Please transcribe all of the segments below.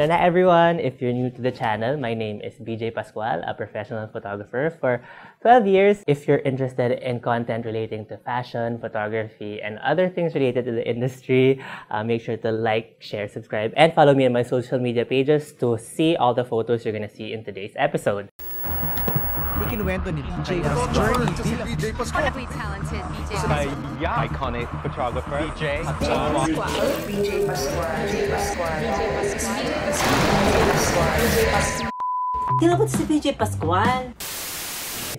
Hello na everyone! If you're new to the channel, my name is BJ Pascual, a professional photographer for 12 years. If you're interested in content relating to fashion, photography, and other things related to the industry, make sure to like, share, subscribe, and follow me on my social media pages to see all the photos you're gonna see in today's episode. Ikinuwento ni BJ ang journey bilang incredibly talented BJ Pascual. Iconic photographer BJ Pascual. Tinapot si BJ Pascual.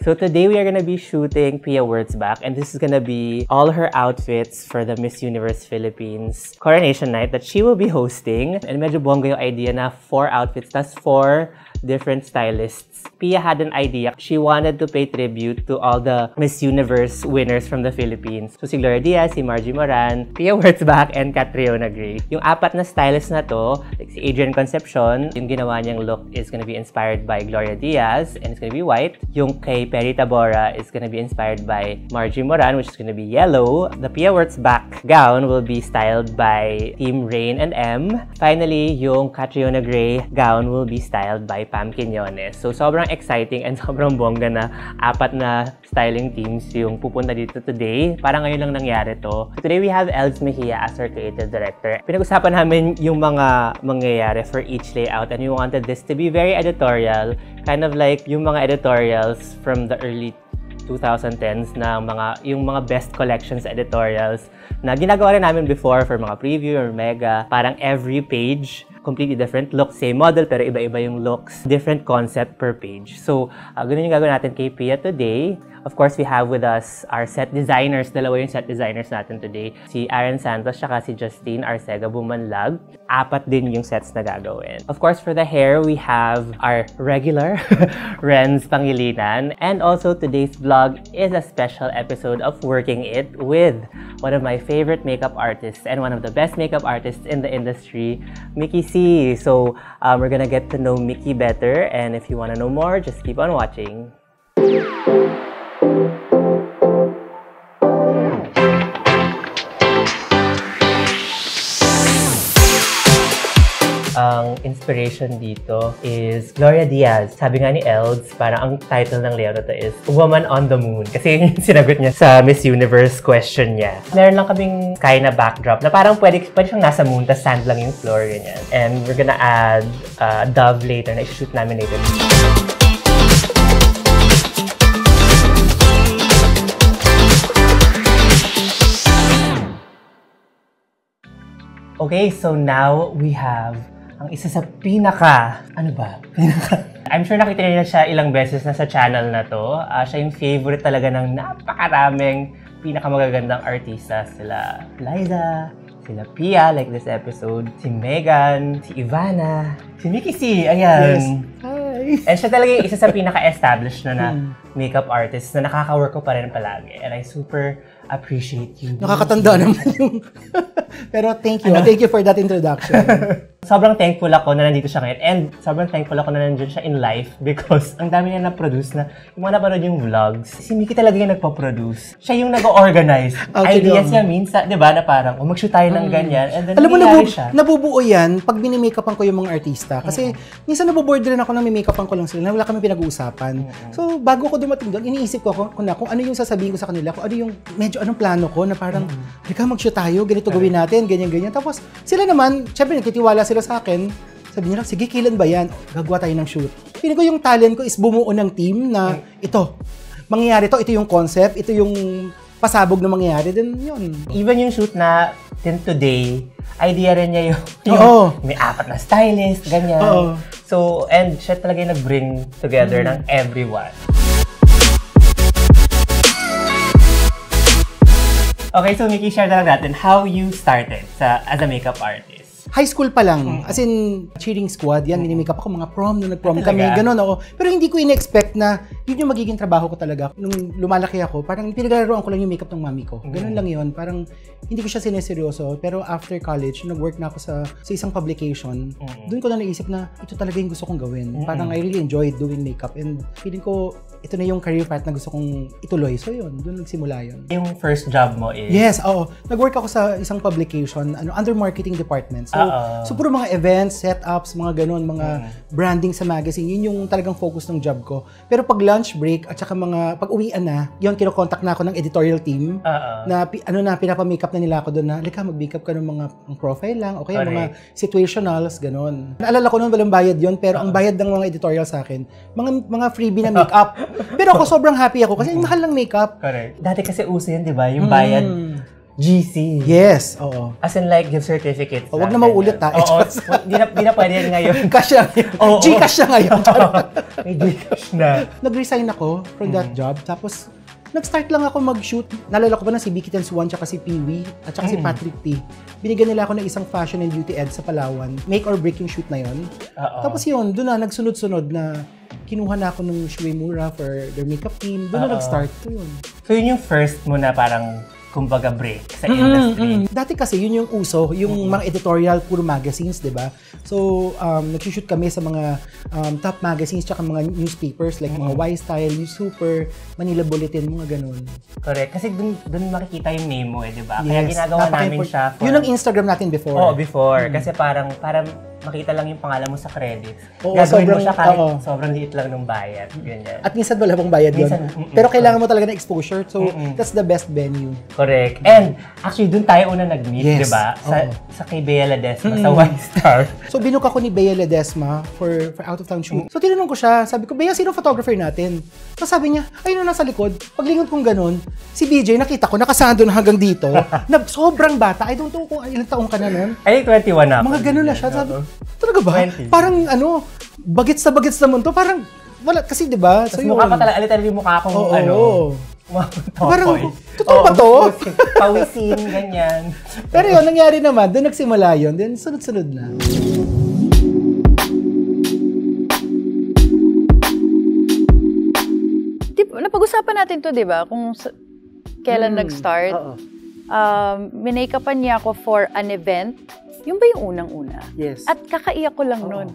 So today we are gonna be shooting Pia Wurtzbach, and this is gonna be all her outfits for the Miss Universe Philippines coronation night that she will be hosting. And medyo bongga yung idea na 4 outfits, tas 4 different stylists. Pia had an idea. She wanted to pay tribute to all the Miss Universe winners from the Philippines. So si Gloria Diaz, si Margie Moran, Pia Wurtzbach, and Catriona Gray. Yung 4 na stylists na to, like si Adrian Concepcion, yung ginawa niyang look is gonna be inspired by Gloria Diaz, and it's gonna be white. Yung kay Perry Tabora is gonna be inspired by Margie Moran, which is gonna be yellow. The Pia Wurtzbach gown will be styled by Team Rain and M. Finally, yung Catriona Gray gown will be styled by Pam Quiñones. So sobrang exciting and sobrang bongga na 4 na styling teams yung pupunta dito today. Parang ngayon lang nangyari to. So today we have Elds Mejia as our creative director. Pinag-usapan namin yung mga mangyayari for each layout, and we wanted this to be very editorial, kind of like yung mga editorials from the early 2010s na yung mga best collections editorials na ginagawa rin namin before for mga preview or mega. Parang every page completely different look, same model pero iba-iba yung looks, different concept per page. So, ganun yung gagawin natin kay Pia today. Of course, we have with us our set designers. Dalawa yung set designers natin today. Si Aaron Santos tsaka si Justine Arcega Bumanlag. 4 din yung sets na gagawin. Of course, for the hair, we have our regular Renz Pangilinan. And also, today's vlog is a special episode of Working It with one of my favorite makeup artists and one of the best makeup artists in the industry, Mickey C. So, we're gonna get to know Mickey better. And if you wanna know more, just keep on watching. Ang inspiration dito is Gloria Diaz. Sabi nga ni Elds, parang ang title ng layout na to is Woman on the Moon. Kasi yun yung sinagot niya sa Miss Universe question niya. Meron lang kaming sky na backdrop na parang pwede siyang nasa moon, tas sand lang yung floor, ganyan. And we're gonna add dove later, na i-shoot namin later. Okay, so now we have ang isa sa I'm sure nakita niyo na siya ilang beses na sa channel na to. Siya yung favorite talaga ng napakaraming pinakamagagandang artista. Sila Liza, sila Pia, like this episode, si Megan, si Ivana, si Mickey C, ayan. Yes. Hi! And siya talaga yung isa sa pinaka-established na makeup artist na nakaka-work ko pa rin palagi. And I super appreciate you. Nakakatanda naman yung... Pero thank you. Thank you for that introduction. Sobrang thankful ako na nandito siya ngayon. And sobrang thankful ako na nandiyan siya in life because ang dami niya na-produce na yung mga napanood yung vlogs. Si Mickey talaga yung nagpo-produce. Siya yung nag-organize. Ideas niya minsan, di ba, na parang, mag-shoot tayo ng ganyan. And then, alam mo, nabubuo yan pag binimakeupan ko yung mga artista. Kasi minsan nabuboard rin ako na may makeupan ko lang sila na wala kami pinag-uusapan. So, bago ko dumating doon, iniisip ko kung ano yung sasabihin ko sa kanila, kung ano yung medyo anong plano ko na parang, Rika, mag-shoot tayo, ganito gawin natin, ganyan-ganyan. Tapos, sila naman, syempre, nagtitiwala sila sa akin. Sabi nila, sige, kailan ba yan? Gagawa tayo ng shoot. Feeling ko yung talent ko is bumuo ng team na ito, mangyayari to, ito yung concept, ito yung pasabog na mangyayari, then yun. Even yung shoot na today, idea rin niya yung may 4 na stylist, ganyan. So, and siya talaga yung nag-bring together ng everyone. Okay, so Mickey, share na lang natin how you started as a makeup artist. High school pa lang, as in cheering squad, yan, mini-makeup ako, mga prom, nung nag-prom kami, gano'n ako. Pero hindi ko in-expect na yun yung magiging trabaho ko talaga. Nung lumalaki ako, parang pinaglalaroan ko lang yung makeup ng mami ko. Ganun lang yun. Parang hindi ko siya sineseryoso. Pero after college, nag-work na ako sa isang publication. Doon ko na naisip na ito talaga yung gusto kong gawin. Parang I really enjoyed doing makeup. And feeling ko, ito na yung career path na gusto kong ituloy. So yun, doon nagsimula yun. Yung first job mo is? Yes, oo. Nag-work ako sa isang publication, under marketing department. So puro mga events, setups, mga ganun, mga branding sa magazine, yun yung talagang focus ng job ko. Pero pag lunch break at saka mga pag-uwian na, yun kino-contact na ako ng editorial team na pinapa-makeup na nila ako doon na, lika, mag-makeup ka ng mga profile lang o kaya mga situationals, ganun. Naalala ko noon walang bayad yun, pero ang bayad ng mga editorial sa akin, mga freebie na makeup. Pero ako sobrang happy ako kasi mahal ng makeup. Correct. Dati kasi uso yun, di ba? Yung bayad GC. Yes, oo. As in like, gift certificates. Wag na mauulit ha. Oo, di na pwede yan ngayon. Cash na ngayon. Gcash na ngayon. May Gcash na. Nag-resign ako from that job. Tapos, nag-start lang ako mag-shoot. Nalala ko pa na si Vicky Tensuan, tsaka si Pee-wee, at tsaka si Patrick T. Binigyan nila ako ng isang fashion and beauty ed sa Palawan. Make or break yung shoot na yon. Tapos yun, doon na, nagsunod-sunod na kinuha na ako ng Shui Mura for their makeup team. Doon na nag-start. So yun. So yun yung first mo na parang kumbaga break sa industry. Dati kasi yun yung uso, yung mga editorial puro magazines, 'di ba? So nag-shoot kami sa mga top magazines tsaka mga newspapers like mga Y-Style, News Super, Manila Bulletin, mga ganun. Correct. Kasi dun makikita yung name mo 'di ba? Kaya ginagawa namin siya for... Yun ang Instagram natin before. Oo, before. Kasi parang makita lang yung pangalan mo sa credits. Oo, gagawin mo siya kahit oo. sobrang liit lang ng bayad. Ganyan. At minsan wala pang bayad yun. Pero kailangan mo talaga ng exposure. So, that's the best venue. Correct. And actually, dun tayo una nag-meet, Yes. di ba? Oo. Sa kay Bea Ledesma, sa Y-Star. So, binook ako ni Bea Ledesma for out-of-town shoot. So, tinanong ko siya. Sabi ko, Bea, sino photographer natin? So, sabi niya, ayun na nasa likod. Paglingon kong ganun, si BJ, nakita ko, nakasando na hanggang dito. Na sobrang bata. I don't know kung ilang taong ka na nun. I think 21 na ako. Mga ganun na siya. Sabi, talaga ba? 20. Parang bagets naman to. Parang, wala, kasi diba? Tapos mukha pa talaga, literally mukha akong Parang, totoo ba to? Pawisin, ganyan. Pero yun, nangyari naman. Doon nagsimula yun. Then, sunod-sunod na. Napag-usapan natin to, di ba? Kung kailan nag-start. Minake-upan niya ako for an event. Yung ba yung unang-una? Yes. At kakaiyak ko lang nun.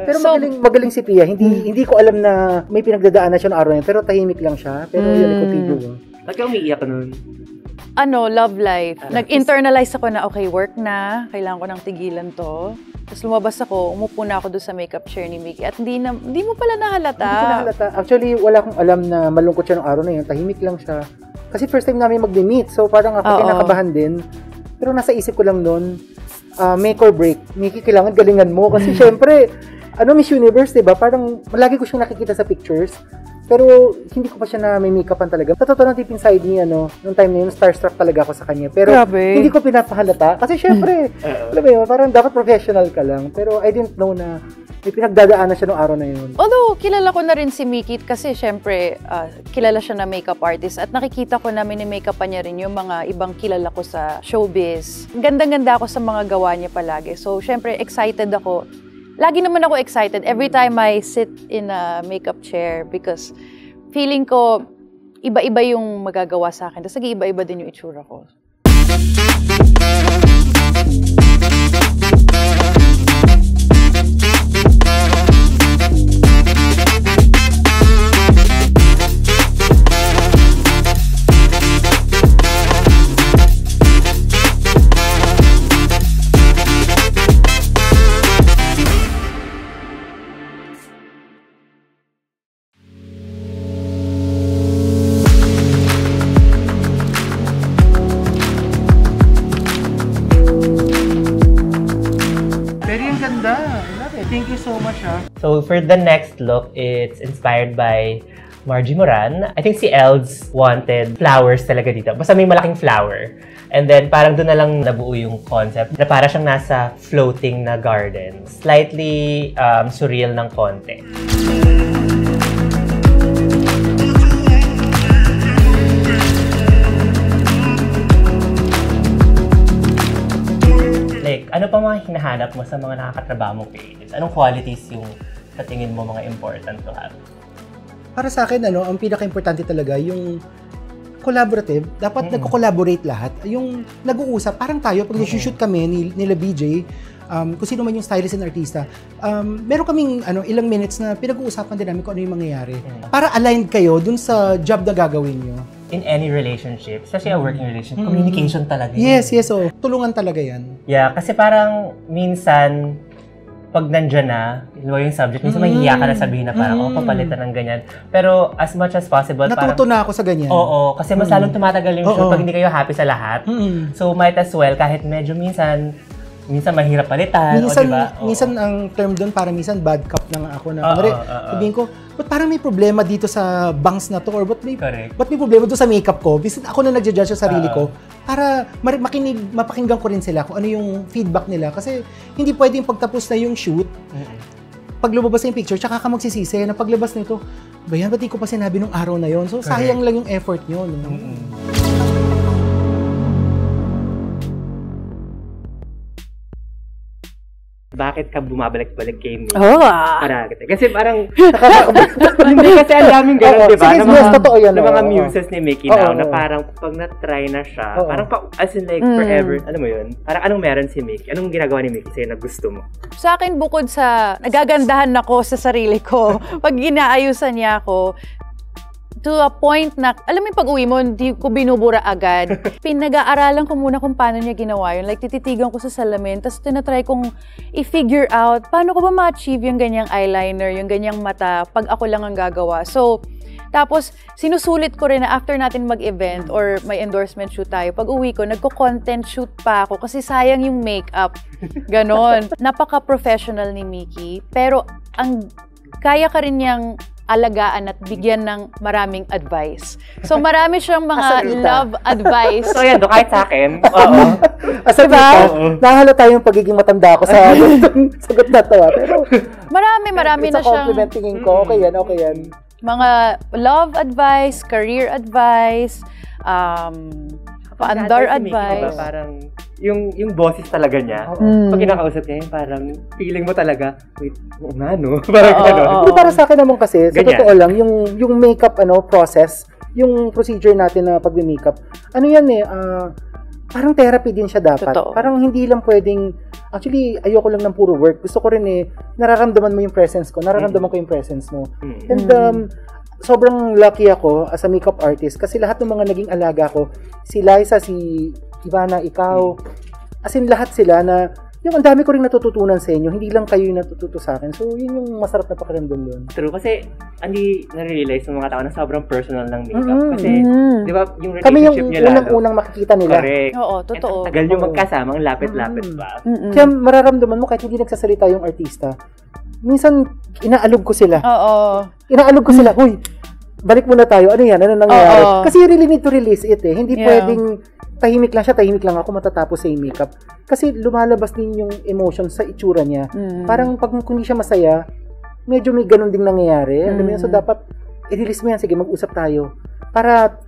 Pero magaling si Pia. Hindi ko alam na may pinagdadaanan siya ng araw niya. Pero tahimik lang siya. Pero yun, ikupigo. Ba't ka umiiyak ka nun? Love life. Nag-internalize ako na, okay, work na. Kailangan ko nang tigilan to. Tapos lumabas ako, umupo na ako doon sa makeup chair ni Mickey. At hindi mo pala nahalata. Hindi ko nahalata. Actually, wala akong alam na malungkot siya ng araw na yun. Tahimik lang siya. Kasi first time namin mag-meet. So parang ako kinakabahan din. Pero nasa isip ko lang noon, make or break. Mickey, kailangan galingan mo. Kasi syempre, Miss Universe, diba? Parang lagi ko siyang nakikita sa pictures. Pero hindi ko pa siya na may make-upan talaga. Sa totoo lang deep inside niya, nung time na yun, starstruck talaga ako sa kanya. Pero hindi ko pinapahalata. Kasi syempre, alam mo yun, parang dapat professional ka lang. Pero I didn't know na may pinagdadaanan siya nung araw na yun. Although, kilala ko na rin si Mickey kasi syempre, kilala siya na makeup artist. At nakikita ko na mini-makeupan niya rin yung mga ibang kilala ko sa showbiz. Ganda-ganda ako sa mga gawa niya palagi. So, syempre, excited ako. Lagi naman ako excited every time I sit in a makeup chair because feeling ko iba-iba yung magagawa sa akin. Tapos iba-iba din yung itsura ko. Thank you so much, So for the next look, it's inspired by Margie Moran. I think si Elds wanted flowers talaga dito. Basta may malaking flower. And then parang doon na lang nabuo yung concept na para siyang nasa floating na garden. Slightly surreal ng konti. Ano pa mga hinahanap mo sa mga nakakatrabaho mong creatives? Anong qualities yung sa tingin mo mga important to have? para sa akin, ang pinaka-importante talaga, yung collaborative, dapat nagko-collaborate lahat. Yung nag-uusap, parang tayo, pag nag-shoot kami nila BJ, kung sino man yung stylist and artista, meron kaming ilang minutes na pinag-uusapan din namin kung ano yung mangyayari. Para aligned kayo dun sa job na gagawin nyo. In any relationship, especially a working relationship, communication talaga. Yes, so tulungan talaga yan. Yeah, kasi parang minsan, pag nandyan na, yung subject, minsan mahihiya ka na sabihin na parang, papalitan ng ganyan. Pero as much as possible, Natuto na ako sa ganyan. Oo, kasi mas lalong tumatagal yung show pag hindi kayo happy sa lahat. So might as well, kahit medyo minsan mahirap palitan, diba? Minsan ang term doon, parang minsan bad cop na nga ako na. Sabihin ko, ba't parang may problema dito sa bangs na to? Or ba't may problema doon sa makeup ko? Bisan ako na nagja-judge sa sarili ko para mapakinggan ko rin sila kung ano yung feedback nila. Kasi hindi pwedeng pagtapos na yung shoot, pag lumabas na yung picture, tsaka ka magsisisi na paglabas nito, ba yan, ba't di ko pa sinabi nung araw na yon? So sayang lang yung effort nyo. No? Bakit ka bumabalik-balik kay Mickey? Kasi parang, hindi kasi ang daming ganun, di ba? Totoo yan. Ng mga muses ni Mickey now, na parang pag na-try na siya, parang as in like forever, alam mo yun? Parang anong meron si Mickey? Anong ginagawa ni Mickey sa'yo na gusto mo? Sa akin, bukod sa nagagandahan ako sa sarili ko, pag ginaayusan niya ako, to a point na, alam mo yung pag-uwi mo, hindi ko binubura agad. Pinag-aaralan ko muna kung paano niya ginawa yun. Like, tititigan ko sa salamin, tapos tinatry kong i-figure out, paano ko ba ma-achieve yung ganyang eyeliner, yung ganyang mata, pag ako lang ang gagawa. So, tapos, sinusulit ko rin na after natin mag-event or may endorsement shoot tayo, pag uwi ko, nagko-content shoot pa ako kasi sayang yung makeup. Ganon. Napaka-professional ni Mickey, pero kaya ka rin niyang alagaan at bigyan ng maraming advice. So, marami siyang mga love advice. So, yan, kahit sa akin. Asa diba? Nahalata yung pagiging matanda ako sa sagot na to. Pero, marami na siyang complimentingin ko. Okay yan. Mga love advice, career advice, paandar advice. Parang, yung boses talaga niya, pag kinakausap niya, parang feeling mo talaga, wait, nga no? Parang gano'n. Para sa akin naman kasi, sa totoo lang, yung makeup process, yung procedure natin na pag-makeup, yan parang therapy din siya dapat. Totoo. Parang hindi lang pwedeng, actually, ayoko lang ng puro work. Gusto ko rin nararamdaman mo yung presence ko, nararamdaman ko yung presence mo. And sobrang lucky ako as a makeup artist kasi lahat ng mga naging alaga ko, si Liza, si Ivana, ikaw, as in lahat sila na yung ang dami ko rin natututunan sa inyo, hindi lang kayo yung natututo sa akin. So, yun yung masarap na pakiramdam doon. True, kasi hindi na-realize ng mga tao na sobrang personal ng makeup. Kasi, di ba, yung relationship kami yung nyo lalo. unang makikita nila. Correct. Oo, totoo. And tagal yung magkasamang lapit-lapit pa. Kaya mararamdaman mo kahit hindi nagsasalita yung artista, minsan, inaalog ko sila. Oo. Inaalog ko sila, huy, balik muna tayo. Ano yan? Ano nangyayari? Kasi you really need to release it eh. Hindi pwedeng tahimik lang siya, tahimik lang ako, matatapos sa makeup. Kasi lumalabas din yung emotion sa itsura niya. Parang pag kung hindi siya masaya, medyo may ganun ding nangyayari. Alam mo yun? So dapat, i-release mo yan. Sige, mag-usap tayo. Para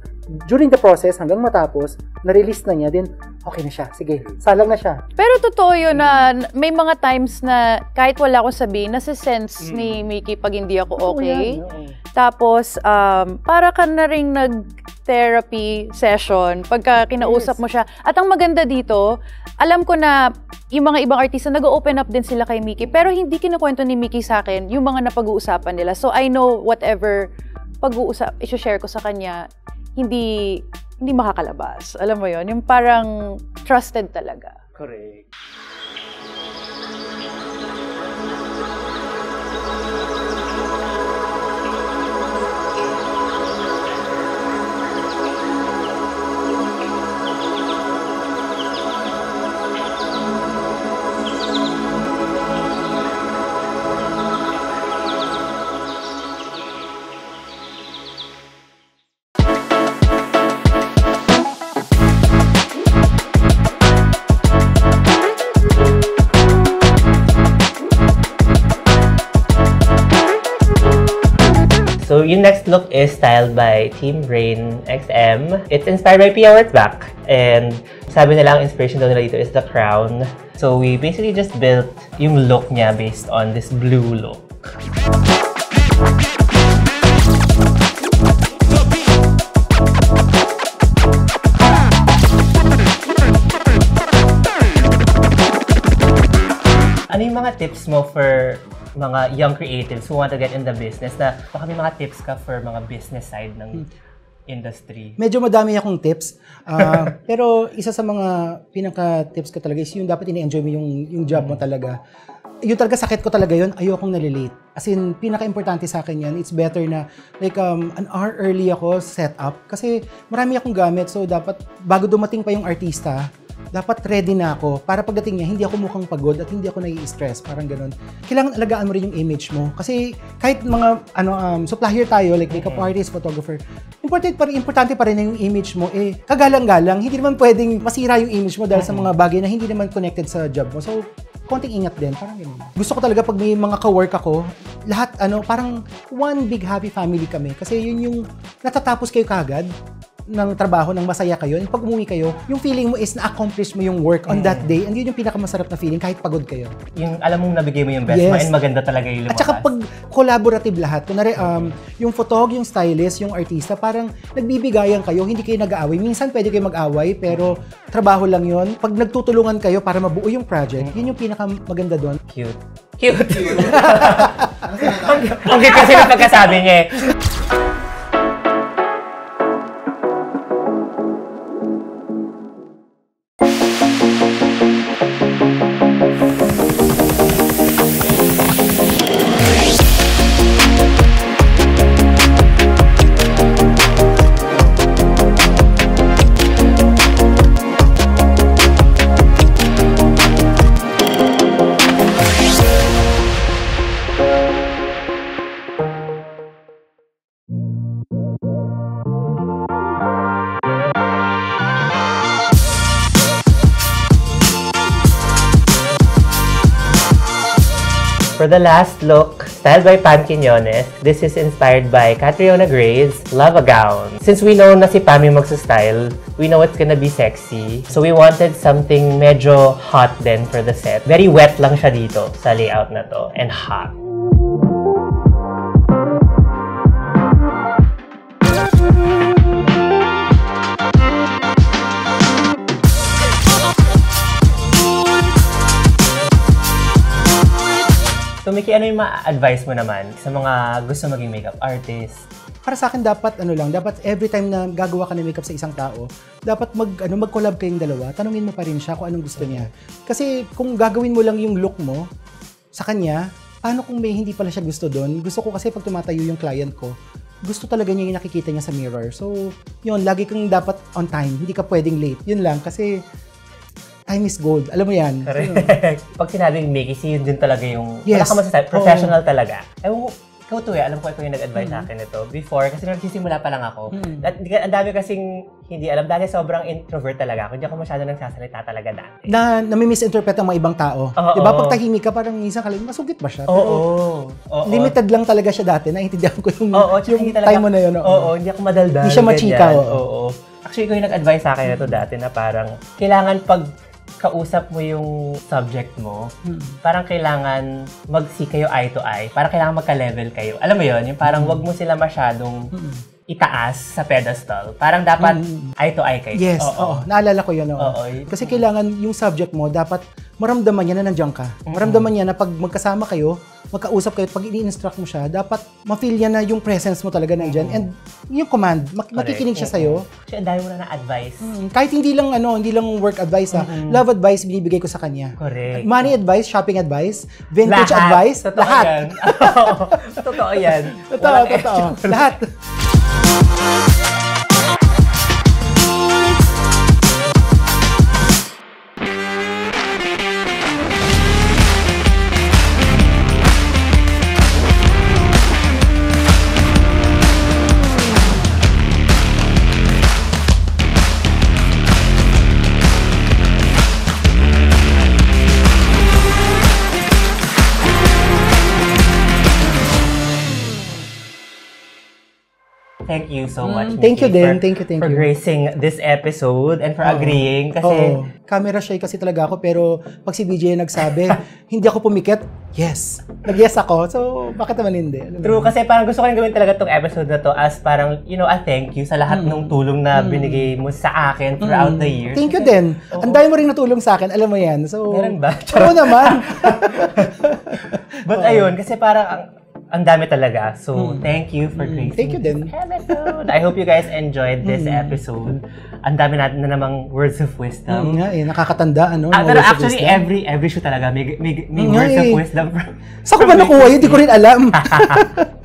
during the process, hanggang matapos, na-release na niya, then okay na siya. Sige, salang na siya. Pero totoo yun na may mga times na kahit wala akong sabihin, nasa-sense ni Mickey pag hindi ako okay. Tapos, para ka na rin nag-therapy session pagka kinausap mo siya. At ang maganda dito, alam ko na yung mga ibang artista, nag-open up din sila kay Mickey. Pero hindi kinukwento ni Mickey sa akin yung mga napag-uusapan nila. So, I know whatever i-share ko sa kanya, hindi makakalabas. Alam mo yon, yung parang trusted talaga. Correct. So, yung next look is styled by Team Rain XM. It's inspired by Pia Wurtzbach. And sabi nila ang inspiration daw nila dito is the crown. So, we basically just built yung look niya based on this blue look. yung mga tips mo for mga young creatives who want to get in the business na baka may mga tips ka for mga business side ng industry? Medyo madami akong tips. Pero isa sa mga pinaka-tips ko talaga is yung dapat ini-enjoy mo yung job mo talaga. Yung talaga sakit ko talaga yun, ayokong nalilate. As in, pinaka-importante sa akin yan, it's better na like an hour early ako set up. Kasi marami akong gamit, so dapat bago dumating pa yung artista, dapat ready na ako para pagdating niya, hindi ako mukhang pagod at hindi ako nai-stress, parang ganun. Kailangan alagaan mo rin yung image mo. Kasi kahit mga supplier tayo, like makeup artist, photographer, importante pa rin na yung image mo, kagalang-galang. Hindi naman pwedeng masira yung image mo dahil sa mga bagay na hindi naman connected sa job mo. So, konting ingat din, parang ganun. Gusto ko talaga pag may mga ka-work ako, lahat parang one big happy family kami. Kasi yun yung natatapos kayo kagad ng trabaho, ng masaya kayo. And pag umuwi kayo, yung feeling mo is na-accomplish mo yung work on that day. And yun yung pinakamasarap na feeling kahit pagod kayo. Yung alam mong nabigay mo yung best mo and maganda talaga yung lumakas. At saka pag collaborative lahat, kunwari yung photog, yung stylist, yung artista, parang nagbibigayan kayo, hindi kayo nag-aaway. Minsan pwede kayo mag-away, pero trabaho lang yun. Pag nagtutulungan kayo para mabuo yung project, yun yung pinakamaganda doon. Cute. Ang cute kasi ng pagkasabi niya eh. For the last look, styled by Pam Quiñones, this is inspired by Catriona Gray's Love a Gown. Since we know na si Pam yung magsa-style, we know it's gonna be sexy. So we wanted something medyo hot din for the set. Very wet lang siya dito sa layout na to, and hot. So, Mickey, ano yung ma-advise mo naman sa mga gusto maging makeup artist? Para sa akin, dapat every time na gagawa ka ng makeup sa isang tao, dapat mag-collab kayong dalawa, tanungin mo pa rin siya kung anong gusto niya. Kasi kung gagawin mo lang yung look mo sa kanya, paano kung may hindi pala siya gusto doon? Gusto ko kasi pag tumatayo yung client ko, gusto talaga niya yung nakikita niya sa mirror. So, yun, lagi kang dapat on time, hindi ka pwedeng late. Yun lang, kasi time is gold. Alam mo yan. Correct. Pag sinabing Mickey, yun din talaga yung yes. Wala ka masasabi. Professional talaga. Ikaw to alam ko ikaw yung nag-advise sa akin ito. Before, kasi nagsisimula pa lang ako. At ang dami kasing hindi alam. Dahil sobrang introvert talaga ako. Hindi ako masyado nagsasalita talaga dati. Nami-misinterpret ang mga ibang tao. Diba? Pag tahimik ka, parang isang kalim, masugit ba siya? Pero limited lang talaga siya dati. Naintindihan ko yung time mo na yun. Hindi ako madaldal. Hindi siya machika. Actually, ikaw yung nag-advise sa akin ito dati na parang kailangan pag kausap mo yung subject mo, parang kailangan mag-see kayo eye to eye. Parang kailangan magka-level kayo. Alam mo yun? Yung parang wag mo sila masyadong itaas sa pedestal. Parang dapat eye to eye kayo. Yes, oo. Naalala ko yun. Kasi kailangan yung subject mo, dapat maramdaman niya na nandiyan ka. Maramdaman niya na pag magkasama kayo, magkausap kayo, pag ini-instruct mo siya, dapat ma-feel niya na yung presence mo talaga nandiyan. And yung command, makikinig siya sa'yo. Kasi ang dami mo na advice. Kahit hindi lang work advice, love advice binibigay ko sa kanya. Correct. Money advice, shopping advice, vintage advice, lahat. Totoo yan. Totoo. Lahat. thank you so much. Thank you Mickey, din. for- Thank you. For gracing this episode and for agreeing. Kasi, Oo. Camera shy kasi talaga ako, pero pag si BJ nagsabi, hindi ako pumikit, yes. Nag-yes ako. So, bakit naman hindi? Alam mo? true, kasi parang gusto ko rin gawin talaga tong episode na to as parang, a thank you sa lahat ng tulong na binigay mo sa akin throughout the years. Thank you din. Ang dami mo rin natulong sa akin, alam mo yan. So, Meron ba? Oo naman. But ayun, kasi parang ang dami talaga. So, thank you for gracing Thank you din. this episode. I hope you guys enjoyed this episode. Ang dami natin na namang words of wisdom. Nga nakakatanda, ano? Pero words of actually, wisdom. every show talaga may Nga words of eh. wisdom. Saan ko ba nakuha yun? Hindi ko rin alam.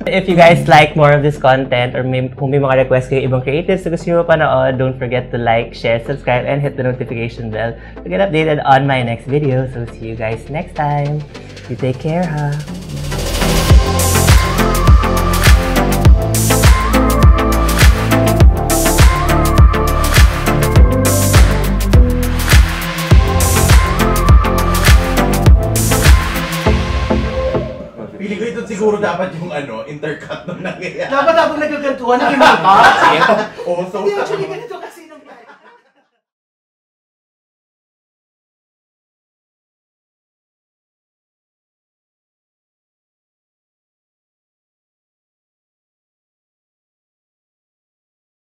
If you guys like more of this content or kung may mga request kayo ibang creatives na gusto nyo mapanood, don't forget to like, share, subscribe, and hit the notification bell to get updated on my next video. So see you guys next time. You take care, ha? Pili ko ito siguro dapat yung intercut nung nangyayari. Dapat ako nagkagantuhan ng iba. Oo, so... Hindi, actually, ganito